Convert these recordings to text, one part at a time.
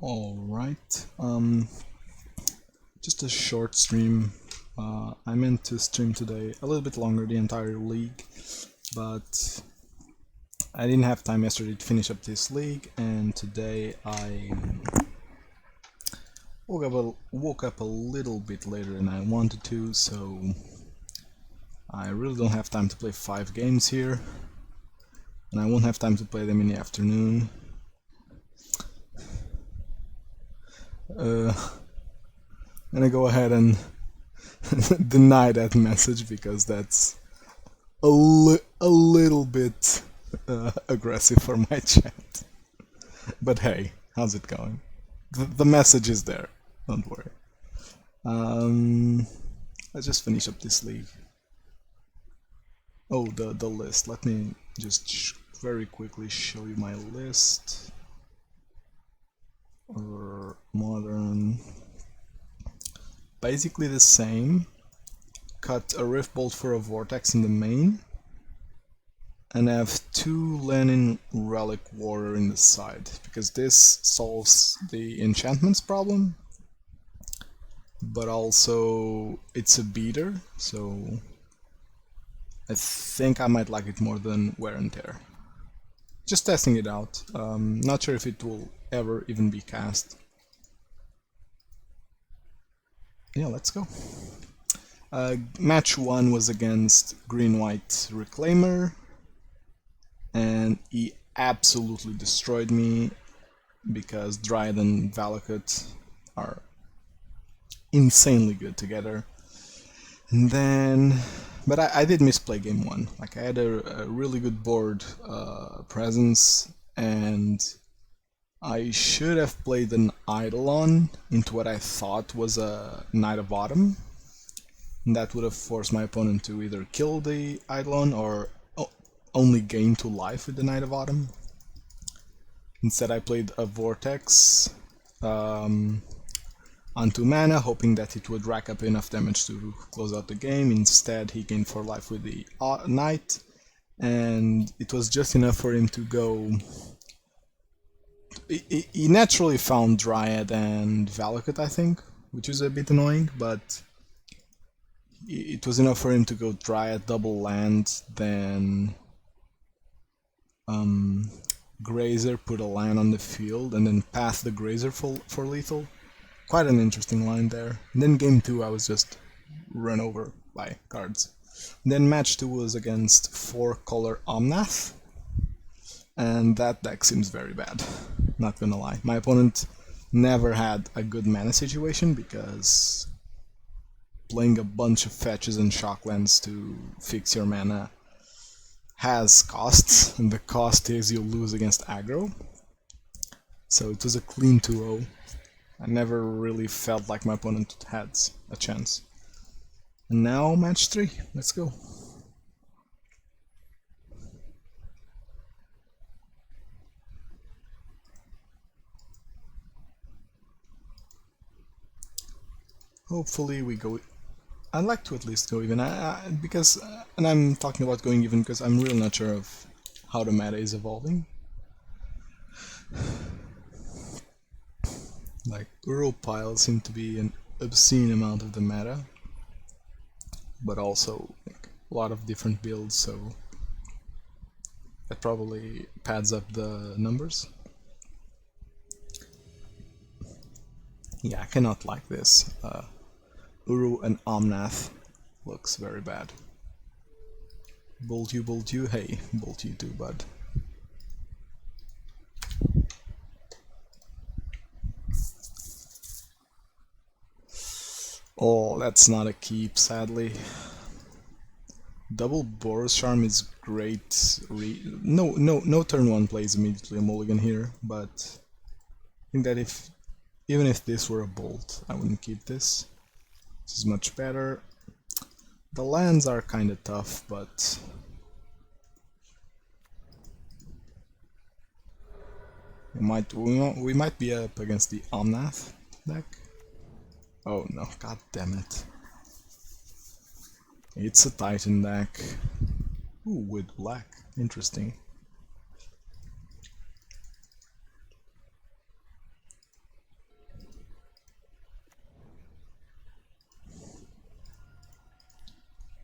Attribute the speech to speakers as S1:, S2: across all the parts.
S1: Alright, just a short stream. I meant to stream today a little bit longer, the entire league, but I didn't have time yesterday to finish up this league, and today I woke up a little bit later than I wanted to, so I really don't have time to play 5 games here, and I won't have time to play them in the afternoon. I'm gonna go ahead and deny that message because that's a little bit aggressive for my chat. But hey, how's it going? The message is there, don't worry. Let's just finish up this league. Oh, the list. Let me just very quickly show you my list. Or modern. Basically the same. Cut a Rift Bolt for a Vortex in the main. And have 2 Leonin Relic-Warder in the side, because this solves the enchantments problem, but also it's a beater, so I think I might like it more than Wear and Tear. Just testing it out, not sure if it will ever even be cast. Yeah, let's go. Match 1 was against Green-White Reclaimer, and he absolutely destroyed me because Dryad and Valakut are insanely good together. And then, but I did misplay game 1. Like, I had a really good board presence, and I should have played an Eidolon into what I thought was a Knight of Autumn, and that would have forced my opponent to either kill the Eidolon or only gain 2 life with the Knight of Autumn. Instead I played a Vortex on 2 mana, hoping that it would rack up enough damage to close out the game. Instead he gained 4 life with the Knight, and it was just enough for him to go... He naturally found Dryad and Valakut, I think, which is a bit annoying, but it was enough for him to go Dryad, double land, then Grazer, put a land on the field, and then pass the Grazer for lethal. Quite an interesting line there. And then game 2 I was just run over by cards. And then match 2 was against 4-color Omnath, and that deck seems very bad, not gonna lie. My opponent never had a good mana situation because playing a bunch of fetches and shocklands to fix your mana has costs, and the cost is you lose against aggro. So it was a clean 2-0. I never really felt like my opponent had a chance. And now match 3, let's go. Hopefully we go... I'd like to at least go even, because, and I'm talking about going even because I'm really not sure of how the meta is evolving. Like, Uro piles seem to be an obscene amount of the meta, but also like, a lot of different builds, so that probably pads up the numbers. Yeah, I cannot like this. Uru and Omnath looks very bad. Bolt you, hey, bolt you too, bud. Oh, that's not a keep, sadly. Double Boros Charm is great. No turn 1 plays immediately a mulligan here, but I think that even if this were a bolt, I wouldn't keep this. This is much better. The lands are kinda tough, but we might be up against the Omnath deck. Oh no, god damn it. It's a Titan deck. Ooh, with black. Interesting.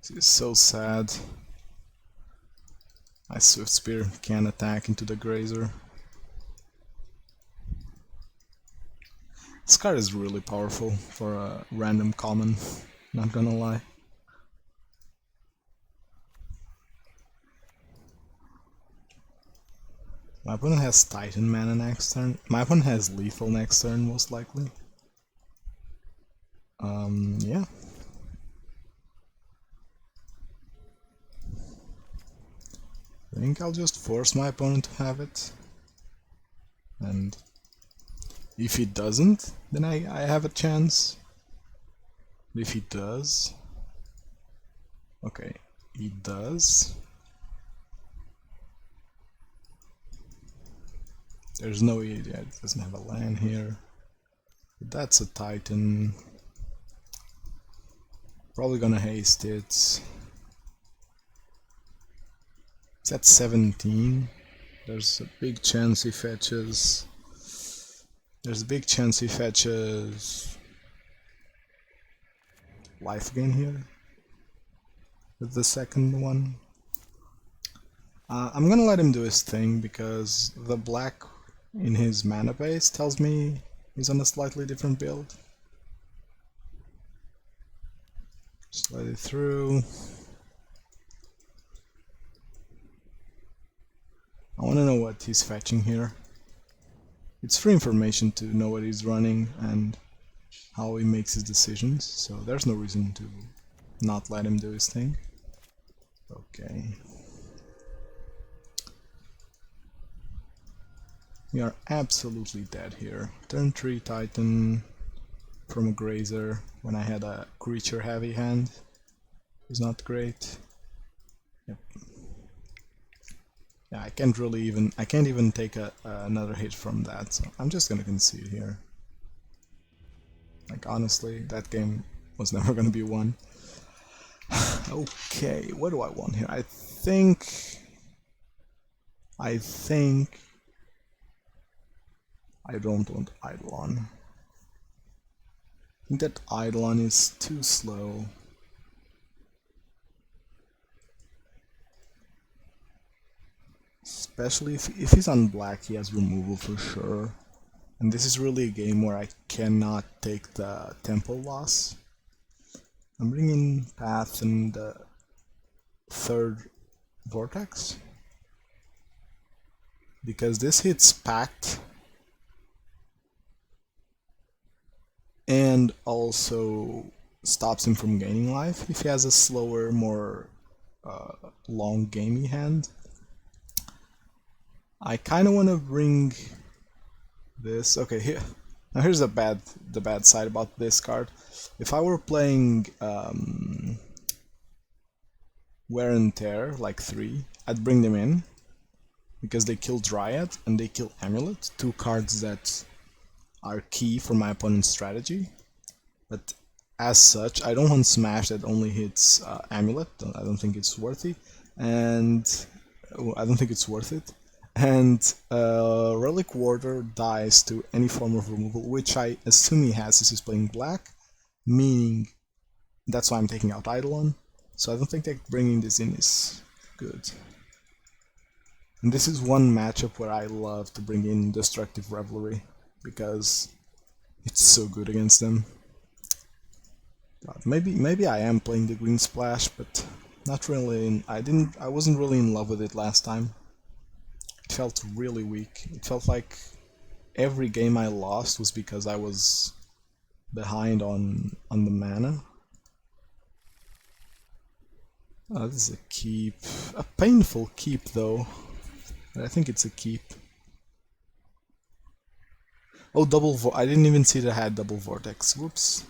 S1: This is so sad. My Swiftspear can attack into the Grazer. This card is really powerful for a random common, not gonna lie. My opponent has Titan mana next turn. My opponent has lethal next turn, most likely. Yeah. I think I'll just force my opponent to have it. And if he doesn't, then I have a chance. If he does... Okay, he does. There's no idea, it doesn't have a land here. But that's a Titan. Probably gonna haste it. It's at 17. There's a big chance he fetches. There's a big chance he fetches life gain here with the second one. I'm gonna let him do his thing because the black in his mana base tells me he's on a slightly different build. Just let it through. I want to know what he's fetching here. It's free information to know what he's running and how he makes his decisions, so there's no reason to not let him do his thing. Okay. We are absolutely dead here. Turn 3 Titan from a Grazer when I had a creature heavy hand is not great. Yep. Yeah, I can't even take another hit from that, so I'm just gonna concede here. Like honestly, that game was never gonna be won. Okay, what do I want here? I think I don't want Eidolon. I think that Eidolon is too slow. Especially if he's on black, he has removal for sure. And this is really a game where I cannot take the tempo loss. I'm bringing Path and the third Vortex. Because this hits Pact. And also stops him from gaining life if he has a slower, more long gamey hand. I kind of want to bring this. Okay, here. Now here's the bad side about this card. If I were playing Wear and Tear, like 3, I'd bring them in because they kill Dryad and they kill Amulet, 2 cards that are key for my opponent's strategy. But as such, I don't want Smash that only hits Amulet. I don't think it's worthy, and I don't think it's worth it. And Relic-Warder dies to any form of removal, which I assume he has since he's playing black, meaning that's why I'm taking out Eidolon. So I don't think that bringing this in is good. And this is one matchup where I love to bring in Destructive Revelry, because it's so good against them. God, maybe I am playing the green splash, but not really. I wasn't really in love with it last time. It felt really weak. It felt like every game I lost was because I was behind on the mana. This is a keep. A painful keep though. But I think it's a keep. Oh, I didn't even see that I had double Vortex. Whoops.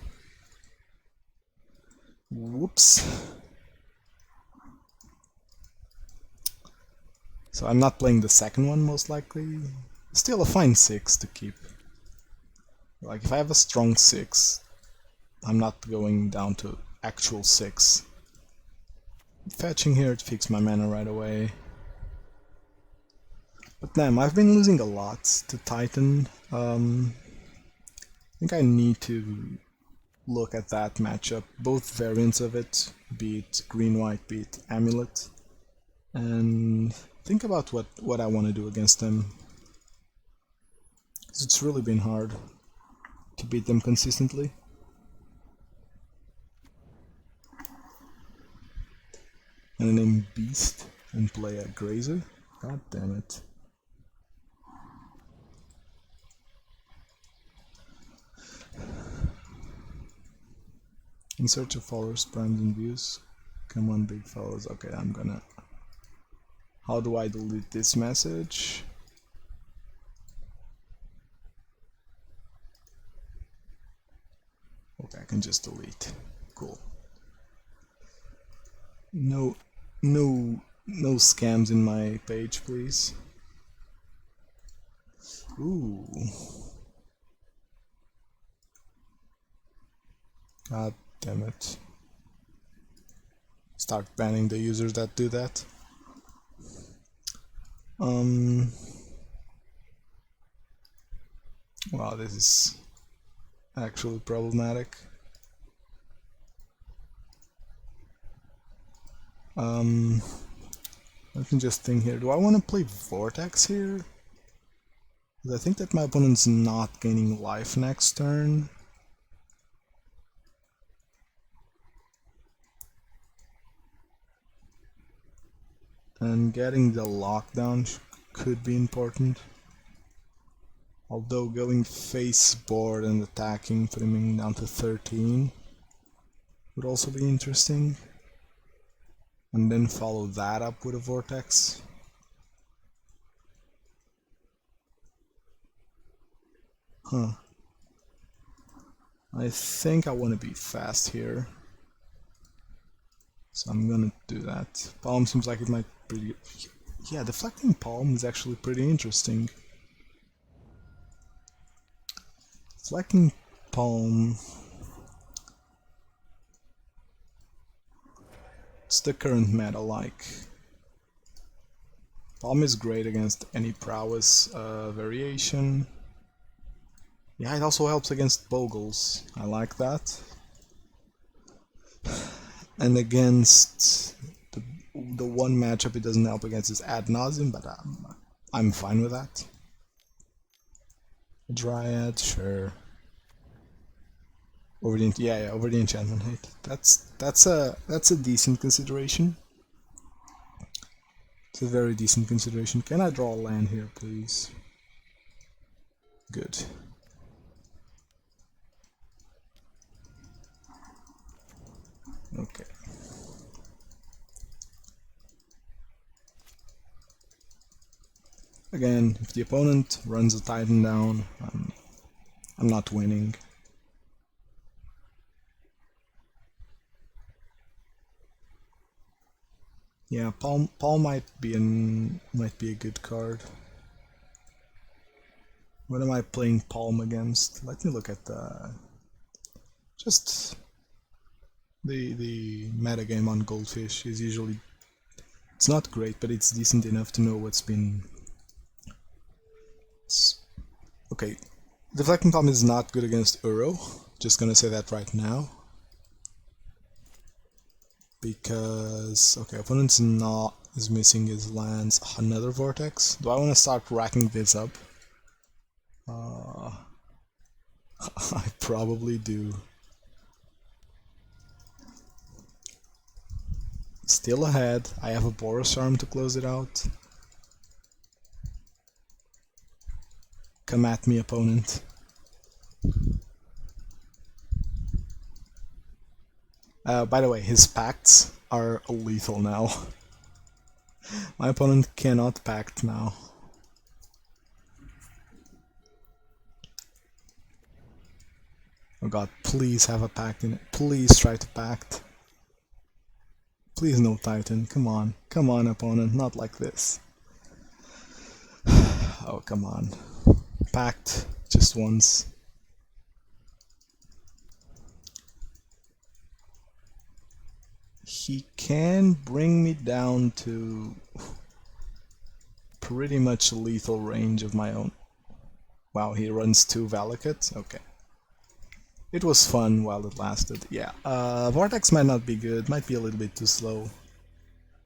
S1: Whoops. So I'm not playing the second one, most likely. Still a fine 6 to keep. Like, if I have a strong 6, I'm not going down to actual 6. Fetching here to fix my mana right away. But damn, I've been losing a lot to Titan. I think I need to look at that matchup, both variants of it, beat green-white, beat Amulet, and think about what I want to do against them. It's really been hard to beat them consistently. And name Beast and play a Grazer? God damn it. In search of followers, primes, and views. Come on, big fellas. Okay, I'm gonna... How do I delete this message? Okay, I can just delete. Cool. No scams in my page, please. Ooh. God damn it. Start banning the users that do that. Wow, this is actually problematic. Let me just think here. Do I want to play Vortex here? Because I think that my opponent's not gaining life next turn. And getting the lockdown could be important. Although going face board and attacking, putting him down to 13 would also be interesting. And then follow that up with a Vortex. Huh. I think I want to be fast here. So I'm gonna do that. Palm seems like it might be... Yeah, deflecting Palm is actually pretty interesting. Deflecting Palm... It's the current meta like. Palm is great against any prowess variation. Yeah, it also helps against Bogles. I like that. And against the one matchup it doesn't help against is Ad Nauseam, but I'm fine with that. Dryad, sure. Over the enchantment hate. That's a decent consideration. It's a very decent consideration. Can I draw a land here, please? Good. Okay. Again, if the opponent runs a Titan down, I'm not winning. Yeah, Palm might be a good card. What am I playing Palm against? Let me look at just the metagame on Goldfish is usually, it's not great, but it's decent enough to know what's been... Okay, Deflecting Palm is not good against Uro, just gonna say that right now. Because, okay, opponent's is missing his lands, another Vortex. Do I want to start racking this up? I probably do. Still ahead, I have a Boros Charm to close it out. Come at me, opponent. By the way, his pacts are lethal now. My opponent cannot pact now. Oh god, please have a pact in it. Please try to pact. Please no Titan, come on. Come on, opponent, not like this. Oh, come on. Pact, just once. He can bring me down to pretty much lethal range of my own. Wow, he runs 2 Valakut? Okay. It was fun while it lasted. Yeah, Vortex might not be good, might be a little bit too slow.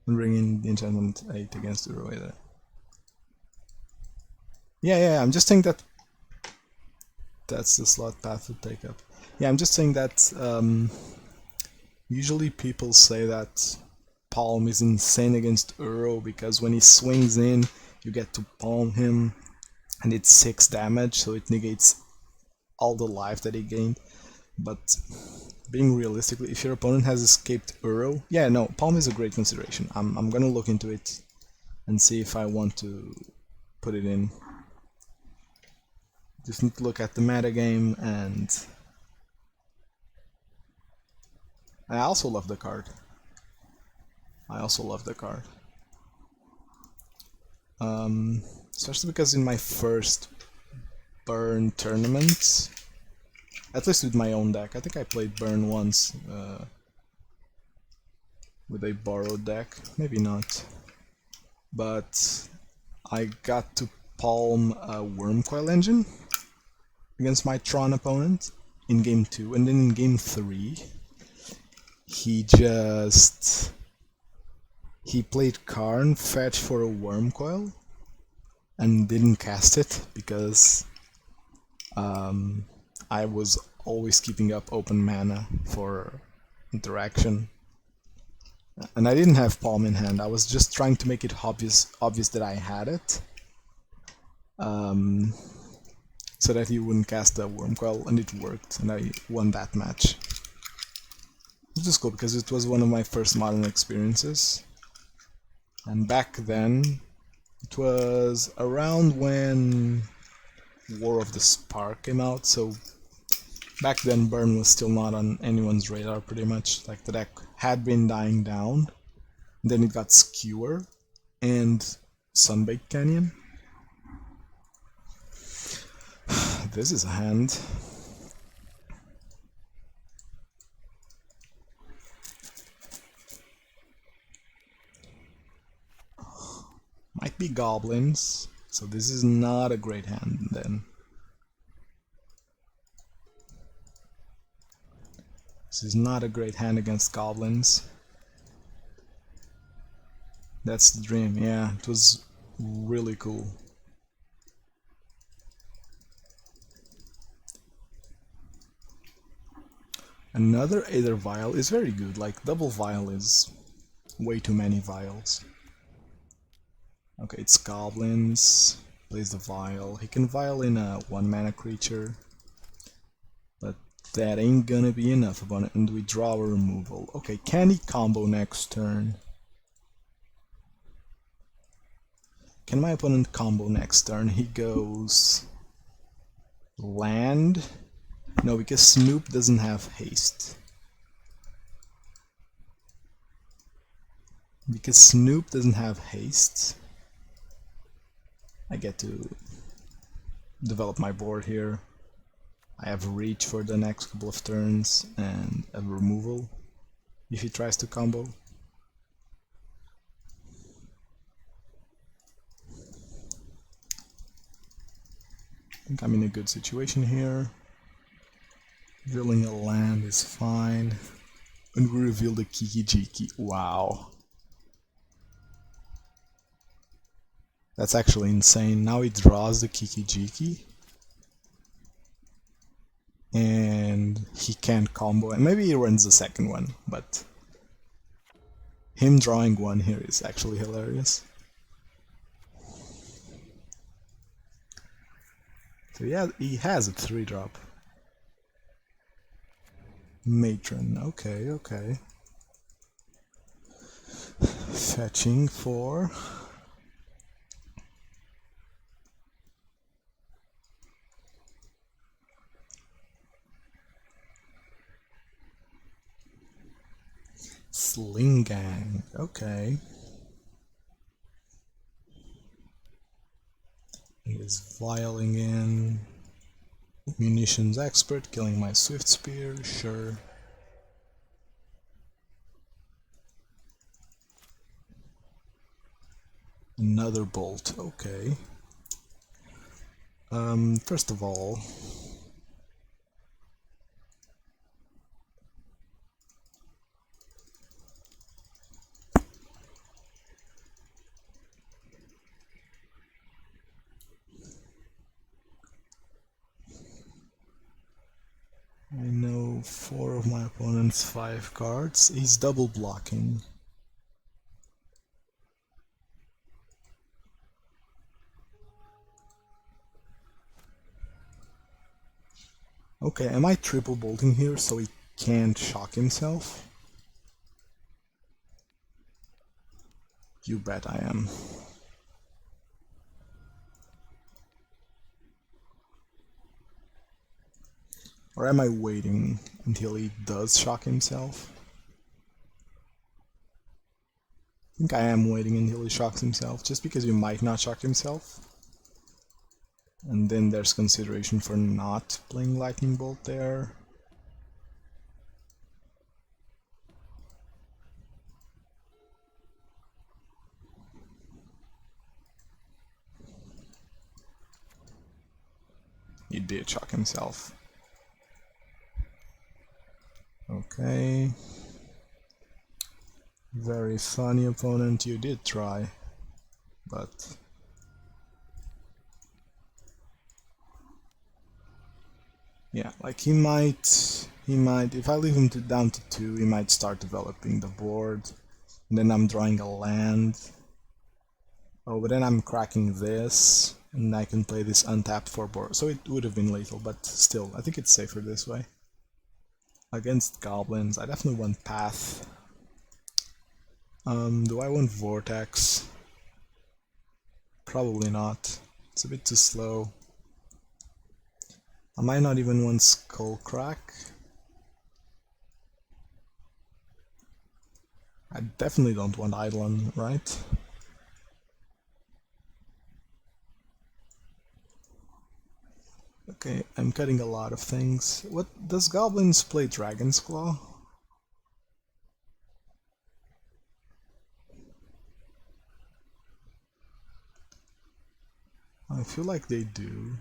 S1: Bringing the enchantment 8 against the Roiler. Yeah, I'm just saying that that's the slot path to take up. Yeah, I'm just saying that usually people say that Palm is insane against Uro because when he swings in, you get to palm him and it's 6 damage, so it negates all the life that he gained. But being realistically, if your opponent has escaped Uro, yeah, no, Palm is a great consideration. I'm gonna look into it and see if I want to put it in. Just need to look at the metagame, and I also love the card. Especially because in my first Burn tournament, at least with my own deck, I think I played Burn once with a borrowed deck, maybe not, but I got to palm a Wormcoil Engine against my Tron opponent in game 2, and then in game 3 he played Karn, fetch for a Wormcoil, and didn't cast it because I was always keeping up open mana for interaction. And I didn't have Palm in hand, I was just trying to make it obvious that I had it. So that he wouldn't cast the Wormcoil, and it worked, and I won that match. Which is cool, because it was one of my first Modern experiences. And back then, it was around when War of the Spark came out, so back then Burn was still not on anyone's radar pretty much. Like, the deck had been dying down, then it got Skewer and Sunbaked Canyon. This is a hand. Might be goblins, so this is not a great hand then. This is not a great hand against goblins. That's the dream, yeah, it was really cool. Another Aether Vial is very good, like double Vial is way too many Vials. Okay, it's goblins, plays the Vial. He can Vial in a 1-mana creature, but that ain't gonna be enough upon it, and we draw a removal. Okay, can he combo next turn? Can my opponent combo next turn? He goes land. No, because Snoop doesn't have haste. Because Snoop doesn't have haste, I get to develop my board here. I have reach for the next couple of turns and a removal if he tries to combo. I think I'm in a good situation here. Drilling a land is fine. And we reveal the Kiki Jiki. Wow. That's actually insane. Now he draws the Kiki Jiki. And he can't combo. And maybe he runs the second one, but him drawing one here is actually hilarious. So yeah, he has a 3-drop. Matron, okay. Fetching for... Sling Gang, okay. He is vialing in. Munitions expert, killing my Swiftspear, sure. Another bolt, okay. First of all, opponent's 5 cards. He's double blocking. Okay, am I triple bolting here so he can't shock himself? You bet I am. Or am I waiting until he does shock himself? I think I am waiting until he shocks himself, just because he might not shock himself. And then there's consideration for not playing Lightning Bolt there. He did shock himself. Okay. Very funny opponent, you did try, but... yeah, like he might, if I leave him down to 2, he might start developing the board, and then I'm drawing a land. Oh, but then I'm cracking this, and I can play this untapped for Boros, so it would have been lethal, but still, I think it's safer this way. Against goblins, I definitely want Path. Do I want Vortex? Probably not. It's a bit too slow. I might not even want Skullcrack. I definitely don't want Eidolon, right? Okay, I'm cutting a lot of things. What does Goblins play Dragon's Claw? I feel like they do.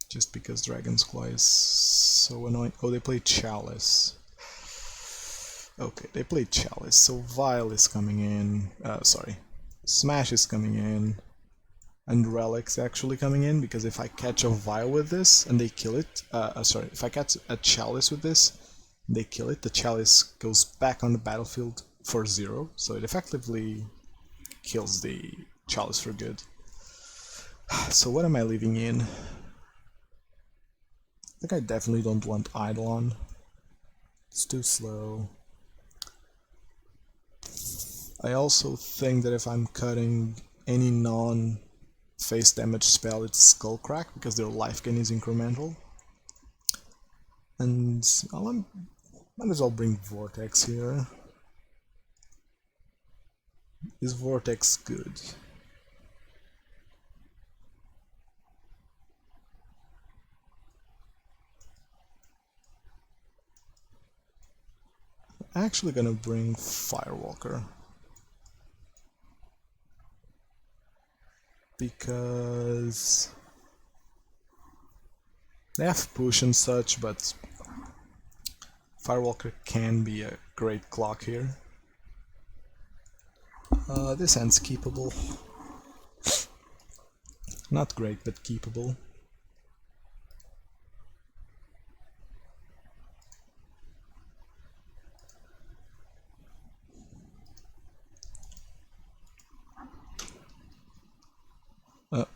S1: Just because Dragon's Claw is so annoying. Oh, they play Chalice. Okay, they play Chalice, so Vile is coming in. Sorry. Smash is coming in. And Relic's actually coming in, because if I catch a Vile with this and they kill it, sorry, if I catch a Chalice with this, they kill it, the Chalice goes back on the battlefield for 0, so it effectively kills the Chalice for good. So what am I leaving in? I think I definitely don't want Eidolon. It's too slow. I also think that if I'm cutting any non-face damage spell, it's Skullcrack, because their life gain is incremental. And I might as well bring Vortex here. Is Vortex good? I'm actually gonna bring Firewalker. Because they have push and such, but Firewalker can be a great clock here. This hand's keepable. Not great, but keepable.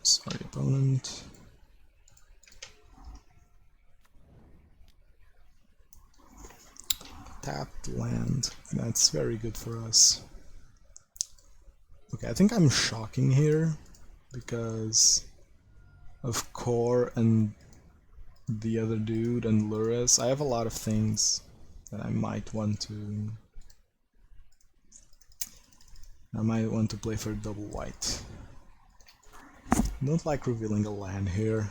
S1: Sorry, opponent. Tapped land. That's very good for us. Okay, I think I'm shocking here because of Kor and the other dude and Lurrus. I have a lot of things that I might want to... play for double white. Don't like revealing a land here.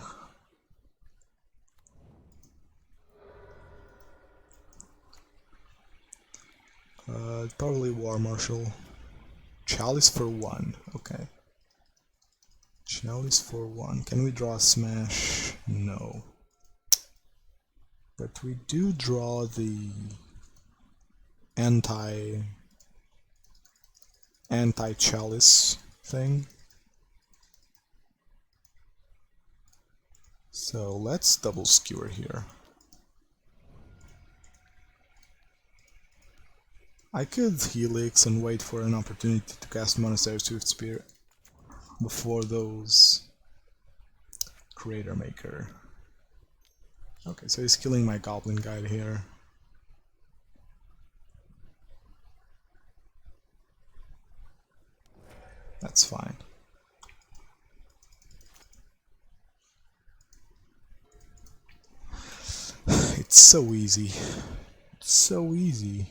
S1: Probably War Marshal. Chalice for 1, okay. Chalice for 1. Can we draw a smash? No. But we do draw the anti-chalice thing. So let's double skewer here. I could Helix and wait for an opportunity to cast Monastery Swiftspear before those Creator Maker. Okay, so he's killing my Goblin Guide here. That's fine. It's so easy. It's so easy.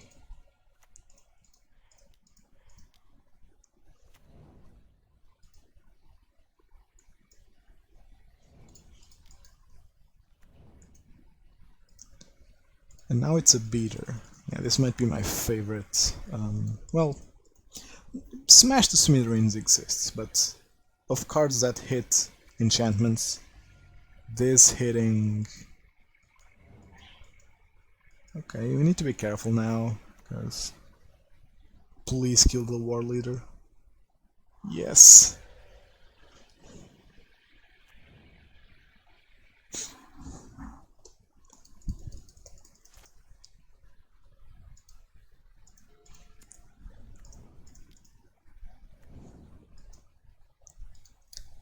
S1: And now it's a beater. Yeah, this might be my favorite. Well, Smash the Smithereens exists, but of cards that hit enchantments, this hitting... Okay, we need to be careful now, because... Please kill the War Leader. Yes!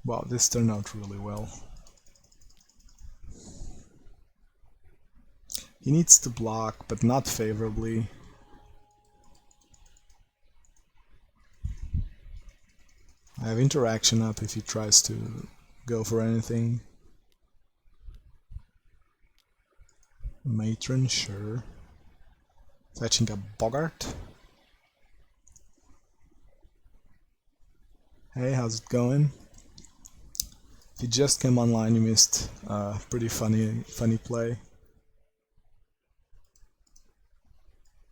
S1: Wow, this turned out really well. He needs to block, but not favorably. I have interaction up if he tries to go for anything. Matron, sure. Fetching a Bogart. Hey, how's it going? If you just came online, you missed a pretty funny play.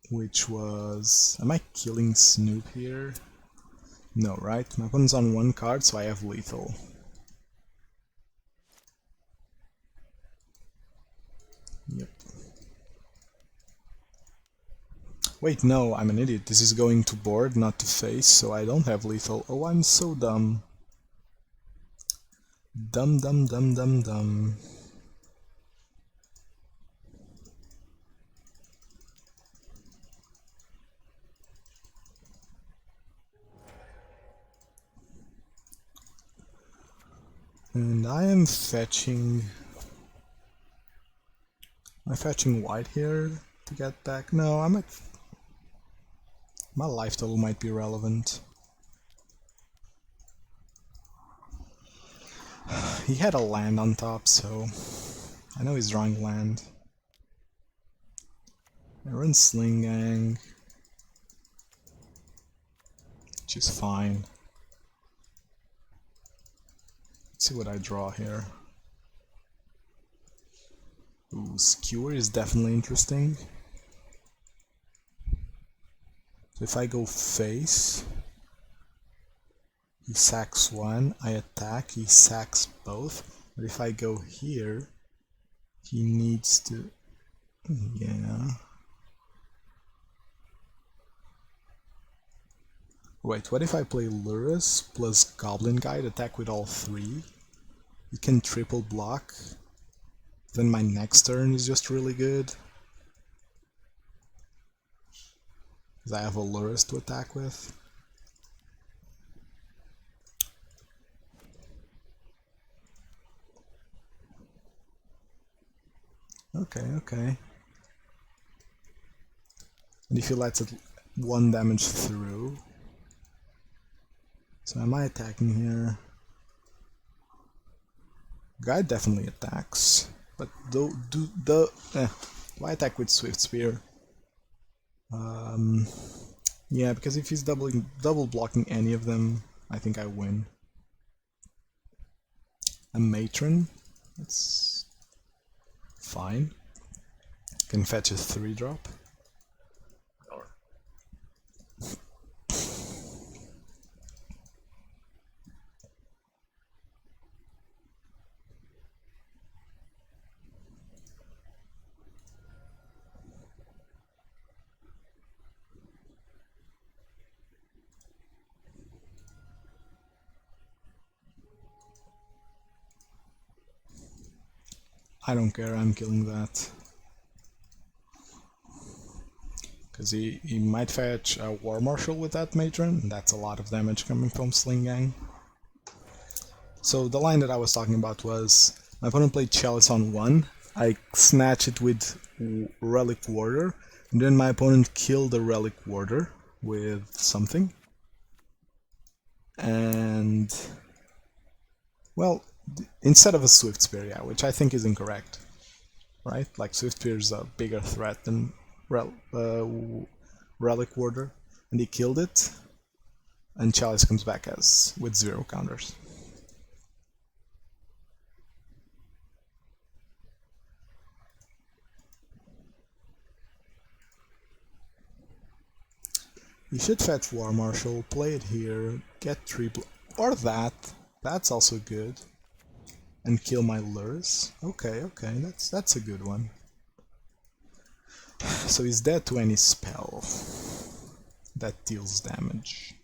S1: Which was... Am I killing Snoop here? No, right? My opponent's on one card, so I have lethal. Yep. Wait, no, I'm an idiot. This is going to board, not to face, so I don't have lethal. Oh, I'm so dumb. Dumb. And I am fetching... Am I fetching white here to get back? No, I might... My life total might be relevant. He had a land on top, so... I know he's drawing land. I run Sling Gang, which is fine. Let's see what I draw here. Ooh, Skewer is definitely interesting. So if I go face, he sacks one, I attack, he sacks both. But if I go here, he needs to... Yeah... Wait, what if I play Lurrus plus Goblin Guide, attack with all three? He can triple block. Then my next turn is just really good. Because I have a Lurrus to attack with. Okay. And if he lets it 1 damage through... So am I attacking here? Guy definitely attacks, but why attack with Swiftspear? Yeah, because if he's double blocking any of them, I think I win. A Matron, that's fine. Can fetch a 3-drop. I don't care, I'm killing that. because he might fetch a War Marshal with that Matron, and that's a lot of damage coming from Sling Gang. So the line that I was talking about was, my opponent played Chalice on 1, I snatch it with Relic-Warder, and then my opponent killed the Relic-Warder with something. And, well, instead of a Swiftspear, yeah, which I think is incorrect, right? Like, Swiftspear is a bigger threat than Relic-Warder, and he killed it, and Chalice comes back with 0 counters. You should fetch War Marshal, play it here, get 3 or that's also good. And kill my Lurrus. Okay, that's a good one. So he's dead to any spell that deals damage.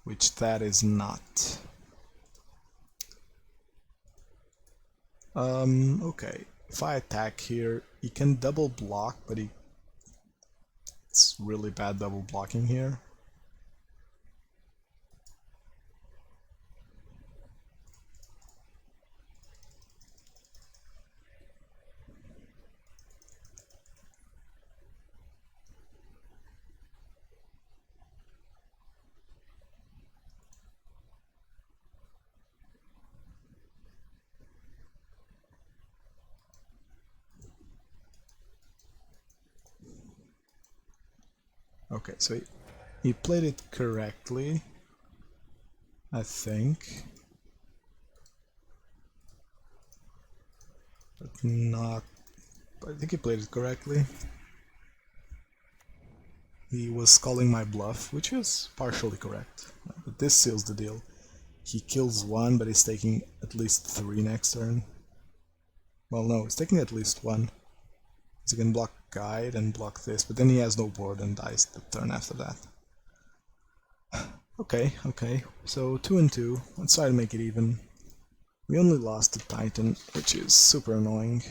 S1: Which that is not. Okay. If I attack here, he can double block, but it's really bad double blocking here. Okay, so he played it correctly, I think. But not... I think he played it correctly. He was calling my bluff, which is partially correct. But this seals the deal. He kills 1, but he's taking at least 3 next turn. Well, no, he's taking at least 1. So he can block Guide and block this, but then he has no board and dies the turn after that. Okay, so 2 and 2. Let's try to make it even. We only lost the Titan, which is super annoying.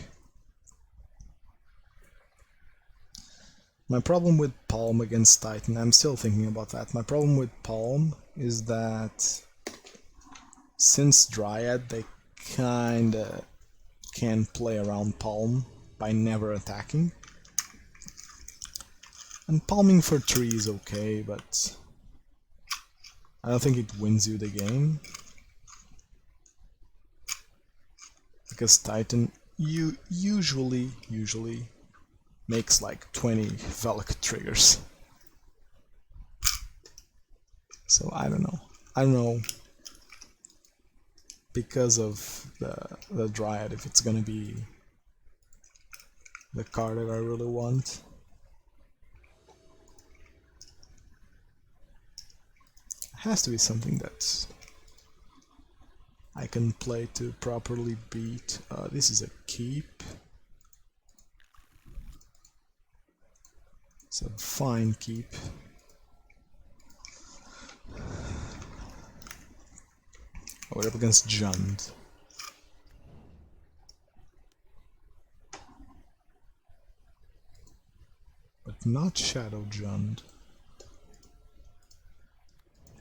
S1: My problem with Palm against Titan, I'm still thinking about that. My problem with Palm is that since Dryad, they kinda can play around Palm by never attacking. And palming for 3 is okay, but I don't think it wins you the game. Because Titan usually makes like 20 Velok triggers. So I don't know. Because of the Dryad, if it's gonna be the card that I really want. Has to be something that I can play to properly beat. This is a keep. It's a fine keep. We're up against Jund. But not Shadow Jund.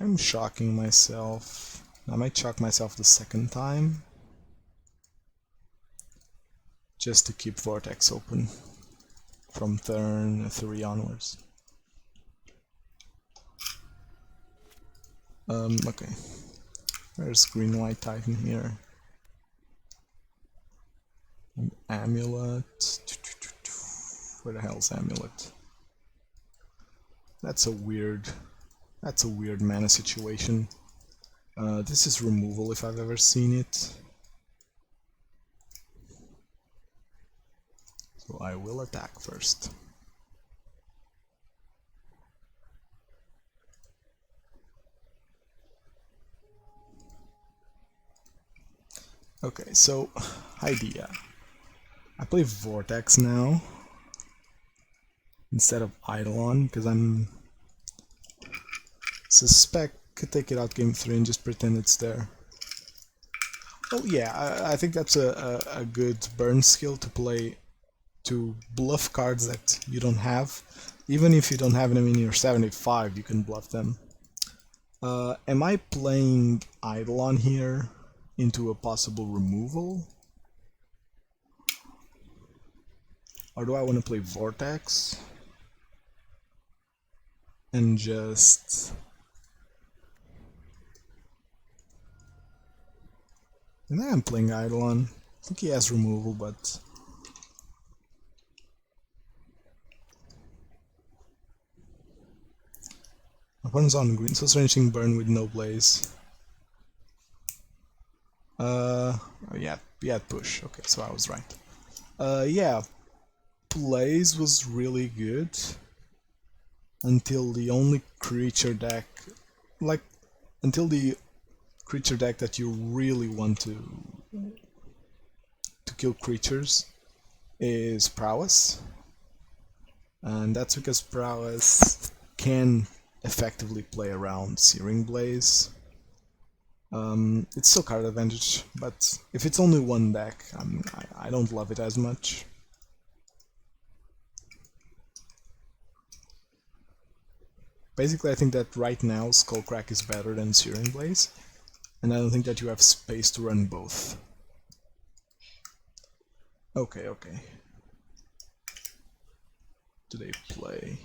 S1: I'm shocking myself. I might shock myself the second time. Just to keep Vortex open from turn 3 onwards. Okay. There's Green-White Titan here. An Amulet. Where the hell's Amulet? That's a weird mana situation. This is removal if I've ever seen it. So I will attack first. Okay, so idea. I play Vortex now instead of Eidolon because I'm suspect could take it out game 3 and just pretend it's there. Oh yeah, I think that's a good burn skill to play, to bluff cards that you don't have. Even if you don't have them in your 75, you can bluff them. Am I playing Eidolon here into a possible removal? Or do I want to play Vortex? And just... And I'm playing Eidolon. I think he has removal, but... Opponent's on green, so strange burn with no blaze. Oh yeah, push. Okay, so I was right. Yeah, plays was really good until the only creature deck, like, until the creature deck that you really want to kill creatures is Prowess, and that's because Prowess can effectively play around Searing Blaze. It's still card advantage, but if it's only one deck, I don't love it as much. Basically, I think that right now Skullcrack is better than Searing Blaze, and I don't think that you have space to run both. Okay. Do they play?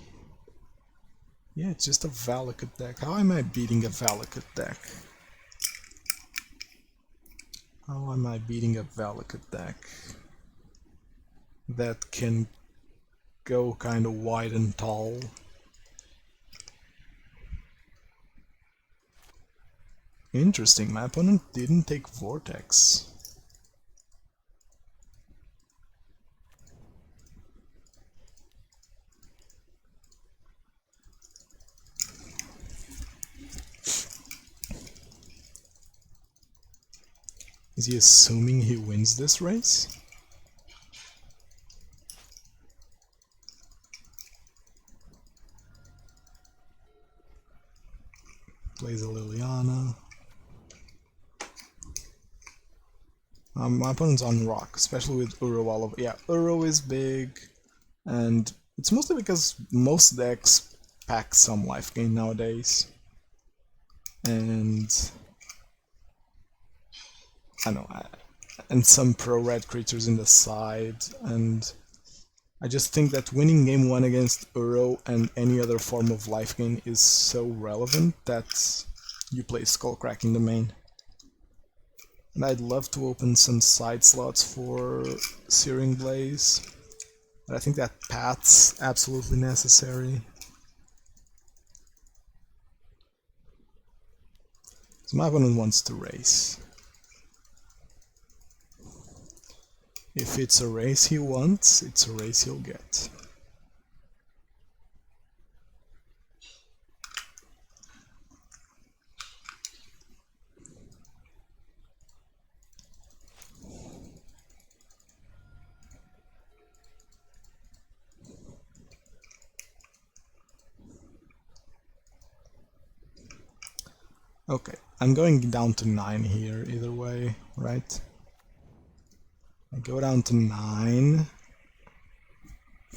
S1: Yeah, it's just a Valakut deck. How am I beating a Valakut deck? How am I beating a Valakut deck that can go kind of wide and tall? Interesting, my opponent didn't take Vortex. Is he assuming he wins this race? Plays a Liliana. My opponent's on rock, especially with Uro all over. Yeah, Uro is big, and it's mostly because most decks pack some life gain nowadays. And I know, and some pro-red creatures in the side, and I just think that winning game 1 against Uro and any other form of life gain is so relevant that you play Skullcrack in the main. And I'd love to open some side slots for Searing Blaze, but I think that path's absolutely necessary. So my opponent wants to race. If it's a race he wants, it's a race he'll get. Okay, I'm going down to 9 here either way, right? I go down to 9.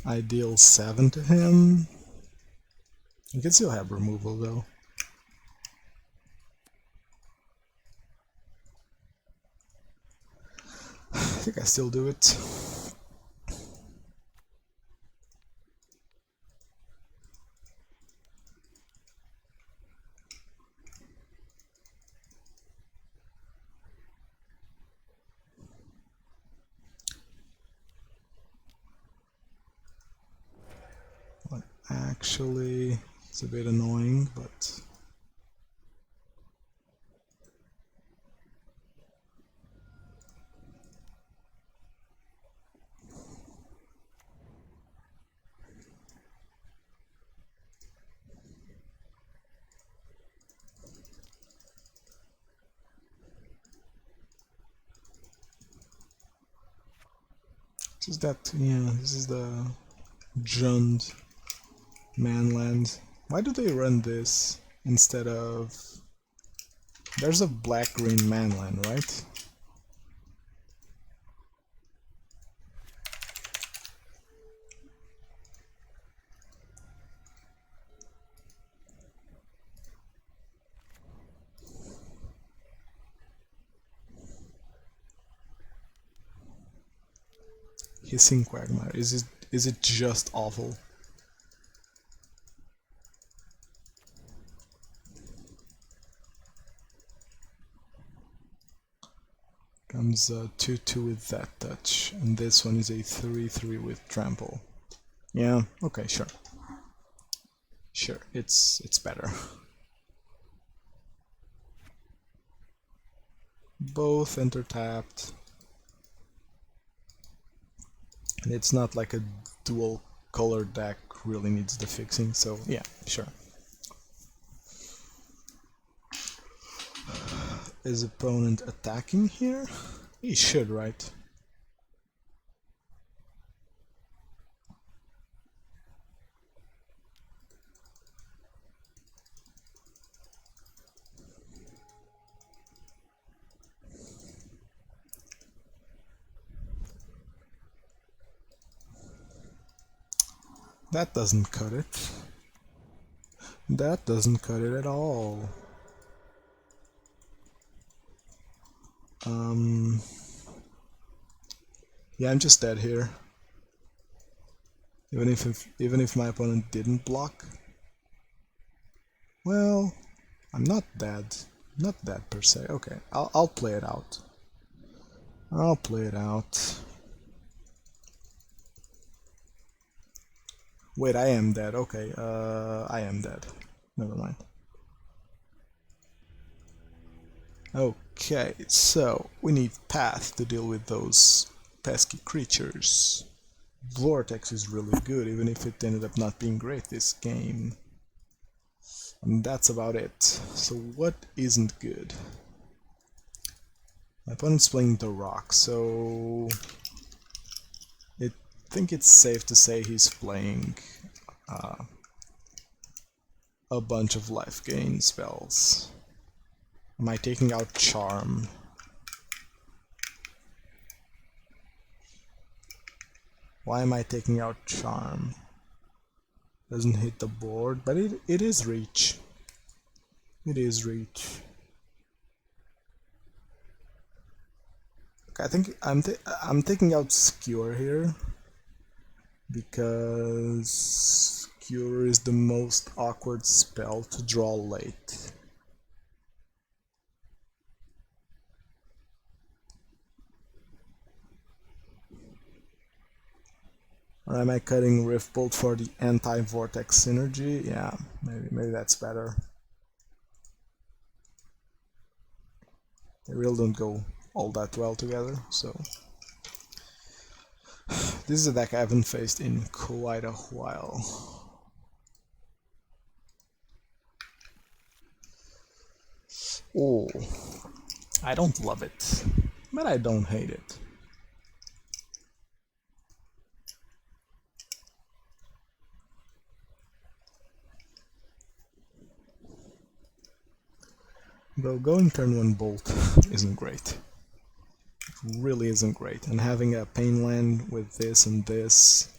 S1: I deal 7 to him. You can still have removal though. I think I still do it. Well, actually, it's a bit annoying, but this is that, yeah, this is the Jund Manland. Why do they run this instead of... There's a black-green Manland, right? Hissing Quagmire. Is it just awful? Comes a 2/2 with that touch, and this one is a 3/3 with trample. Yeah, okay, sure. Sure, it's better. Both enter tapped. And it's not like a dual color deck really needs the fixing, so yeah, sure. Is opponent attacking here? He should, right? That doesn't cut it. That doesn't cut it at all. Yeah, I'm just dead here. Even if my opponent didn't block. Well, I'm not dead. Not dead per se. Okay, I'll play it out. I'll play it out. Wait, I am dead. Okay, I am dead. Never mind. Okay, so we need Path to deal with those pesky creatures. Vortex is really good, even if it ended up not being great this game. And that's about it. So what isn't good? My opponent's playing the Rock, so I think it's safe to say he's playing a bunch of life gain spells. Am I taking out Charm? Why am I taking out Charm? Doesn't hit the board, but it is reach. It is reach. Okay, I think I'm taking out Skewer here because Skewer is the most awkward spell to draw late. Or am I cutting Rift Bolt for the anti-vortex synergy? Yeah, maybe that's better. They really don't go all that well together, so... This is a deck I haven't faced in quite a while. Oh, I don't love it, but I don't hate it. Though going turn 1 Bolt isn't great. It really isn't great. And having a Pain land with this and this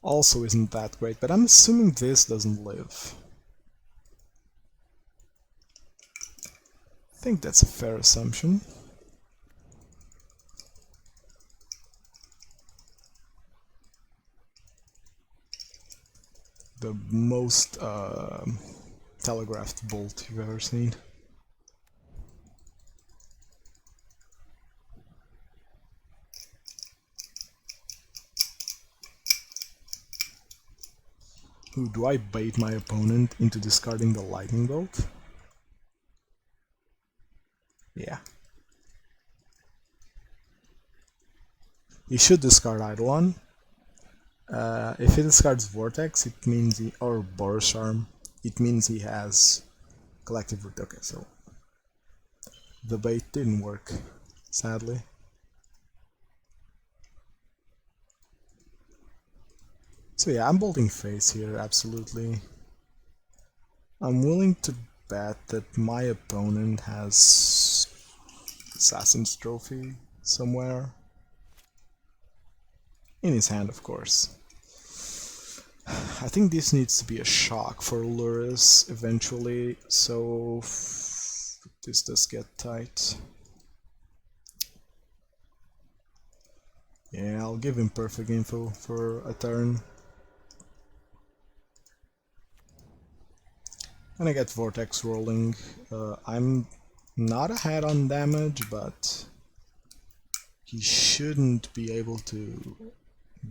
S1: also isn't that great, but I'm assuming this doesn't live. I think that's a fair assumption. The most telegraphed bolt you've ever seen. Ooh, do I bait my opponent into discarding the Lightning Bolt? Yeah. He should discard Eidolon. If he discards Vortex, it means he... or Boros Charm, it means he has Collective Root. Okay, so... the bait didn't work, sadly. So yeah, I'm bolting face here, absolutely. I'm willing to bet that my opponent has Assassin's Trophy somewhere. In his hand, of course. I think this needs to be a shock for Lurrus eventually, so this does get tight. Yeah, I'll give him perfect info for a turn. And I get Vortex rolling. I'm not ahead on damage, but he shouldn't be able to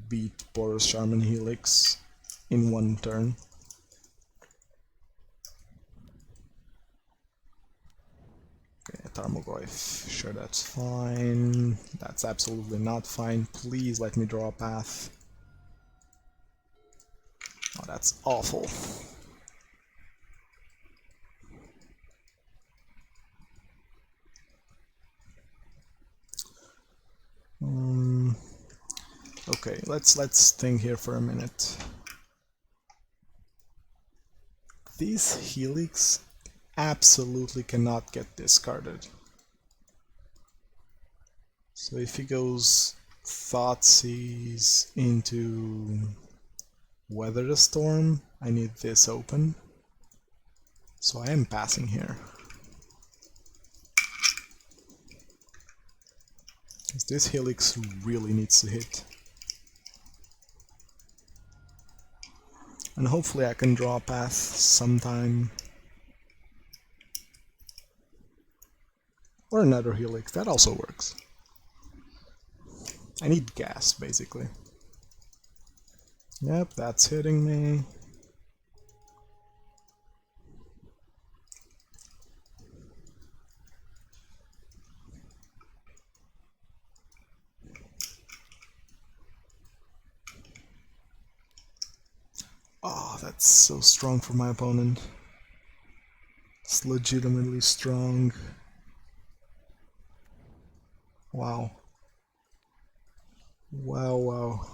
S1: beat Boros Charm and Helix in one turn. Okay, Tarmogoyf. Sure, that's fine. That's absolutely not fine. Please let me draw a path. Oh, that's awful. Okay, let's think here for a minute. This Helix absolutely cannot get discarded. So if he goes Thoughtseize into Weather the Storm, I need this open. So I am passing here. Because this Helix really needs to hit. And hopefully I can draw a path sometime. Or another Helix, that also works. I need gas, basically. Yep, that's hitting me. Oh, that's so strong for my opponent. It's legitimately strong. Wow. Wow, wow.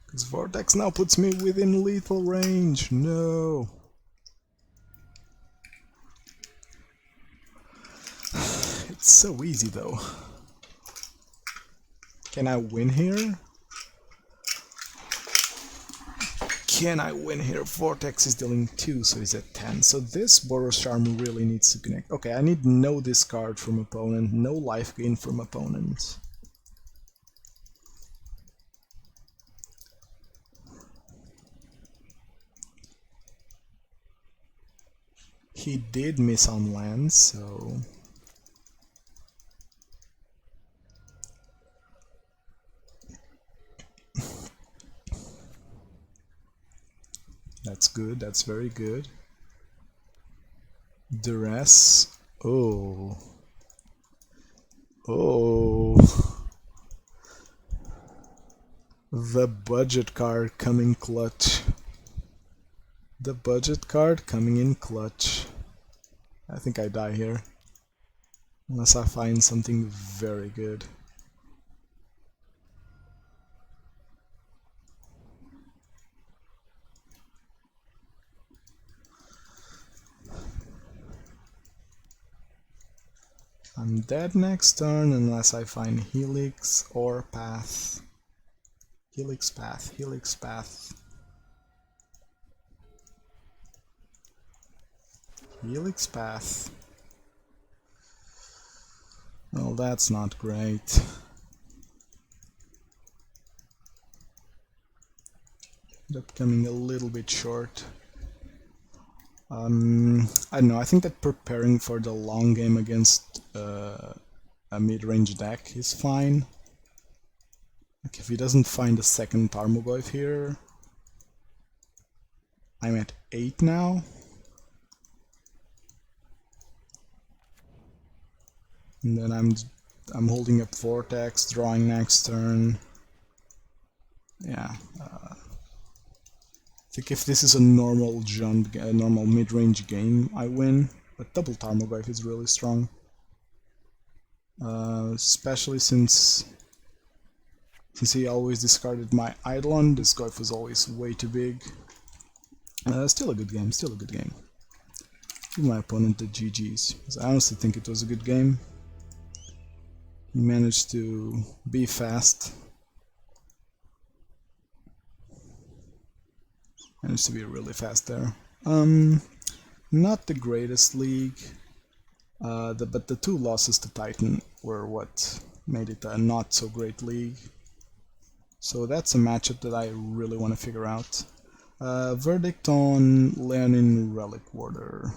S1: Because Vortex now puts me within lethal range. No. It's so easy though. Can I win here? Can I win here? Vortex is dealing 2, so he's at 10. So this Boros Charm really needs to connect. Okay, I need no discard from opponent, no life gain from opponent. He did miss on lands, so... That's good, that's very good. Duress. Oh. Oh. The budget card coming clutch. The budget card coming in clutch. I think I die here. Unless I find something very good. I'm dead next turn unless I find Helix or Path. Helix Path, Helix Path. Helix Path. Well, that's not great. End up coming a little bit short. I don't know, I think that preparing for the long game against a mid-range deck is fine. Like if he doesn't find a second Tarmogoyf here... I'm at 8 now. And then I'm holding up Vortex, drawing next turn. Yeah. I think if this is a normal normal mid-range game, I win. But double Tarmogoyf is really strong. Especially since he always discarded my Eidolon, this Goyf was always way too big. Still a good game, still a good game. Give my opponent the GG's, because I honestly think it was a good game. He managed to be fast. Managed to be really fast there. Not the greatest league, but the 2 losses to Titan were what made it a not so great league. So that's a matchup that I really want to figure out. Verdict on Leonin Relic-Warder.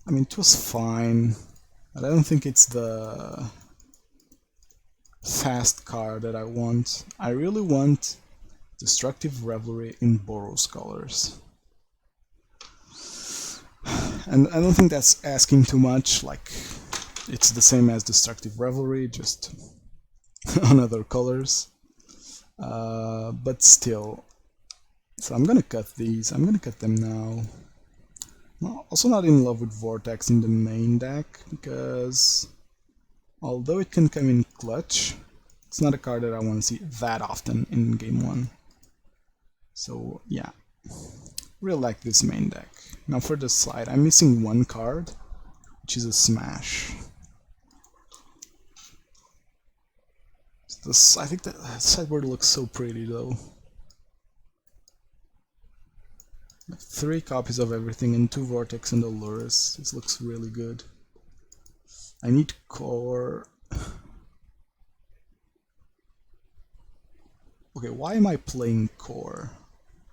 S1: I mean, it was fine, but I don't think it's the fast card that I want. I really want Destructive Revelry in Boros colors. And I don't think that's asking too much, like, it's the same as Destructive Revelry, just on other colors. But still. So I'm gonna cut these, I'm gonna cut them now. I'm also not in love with Vortex in the main deck, because although it can come in clutch, it's not a card that I want to see that often in game 1. So yeah, really like this main deck. Now for the side, I'm missing one card, which is a Smash. I think that sideboard looks so pretty though. 3 copies of everything and 2 Vortex and a Lurrus. This looks really good. I need Kor. Okay, why am I playing Kor?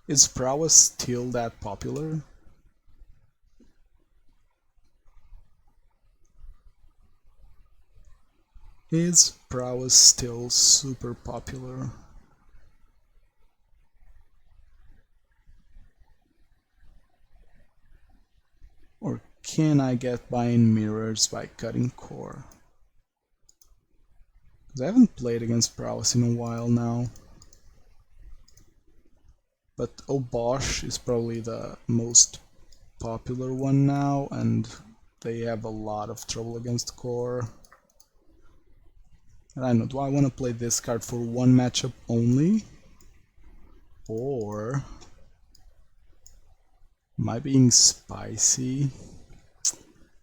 S1: Is Prowess still that popular? Is Prowess still super popular? Or can I get by in mirrors by cutting Kor? Because I haven't played against Prowess in a while now. But Obosh is probably the most popular one now, and they have a lot of trouble against Kor. And I don't know, do I want to play this card for one matchup only? Or am I being spicy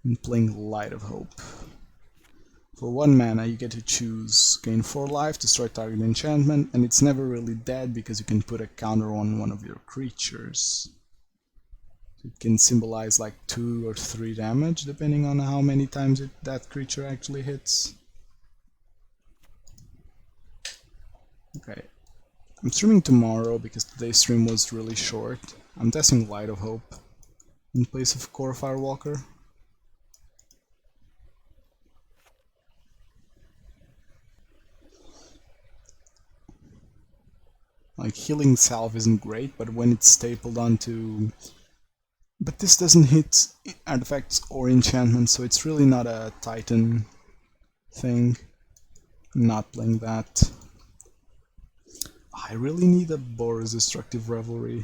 S1: and playing Light of Hope? For 1 mana you get to choose gain 4 life, destroy target enchantment, and it's never really dead because you can put a counter on one of your creatures. It can symbolize like 2 or 3 damage depending on how many times that creature actually hits. Okay, I'm streaming tomorrow because today's stream was really short. I'm testing Light of Hope in place of Kor Firewalker. Like, Healing Salve isn't great, but when it's stapled onto... But this doesn't hit artifacts or enchantments, so it's really not a Titan thing. I'm not playing that. I really need a Boros Destructive Revelry.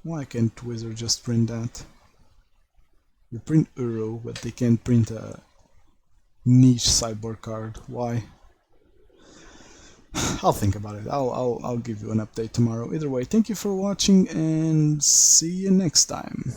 S1: Why can't Wizard just print that? They print Uro, but they can't print a niche sideboard card. Why? I'll think about it. I'll give you an update tomorrow. Either way, thank you for watching and see you next time.